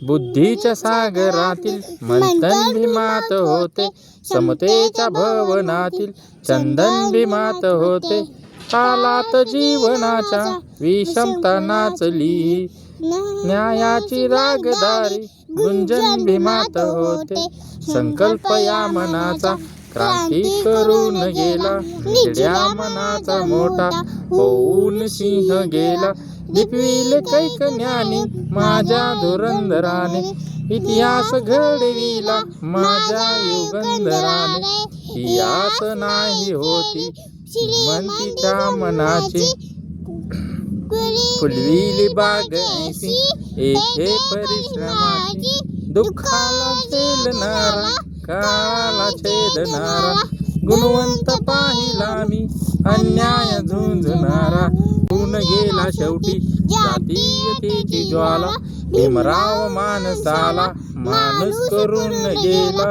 बुद्धीच्या सागरातील मंथन भीमात होते, समतेच्या भवनातील चंदन भीमात होते. कालात जीवनाच्या विषमता नाचली, न्यायाची रागदारी गुंजन भीमात होते. संकल्प या मनाचा क्रांती करून गेला, निड्या मनाचा मोठा होऊन सिंह गेला. दिपविले कैक ज्ञानी माझ्या धुरंधराने, इतिहास घडविला माझ्या युगंधराने. ही आस नाही होती श्रीमंतीच्या मनाची, फुलविली बाग ऐसी एके परिश्रमाची. दुःखाला झेलणारा, काळाला छेदणारा, गुणवंत पाहिला मी अन्याय झुंजणारा. होऊन गेला शेवटी जातीयतेची ज्वाला, भीमराव माणसाला माणूस करून गेला.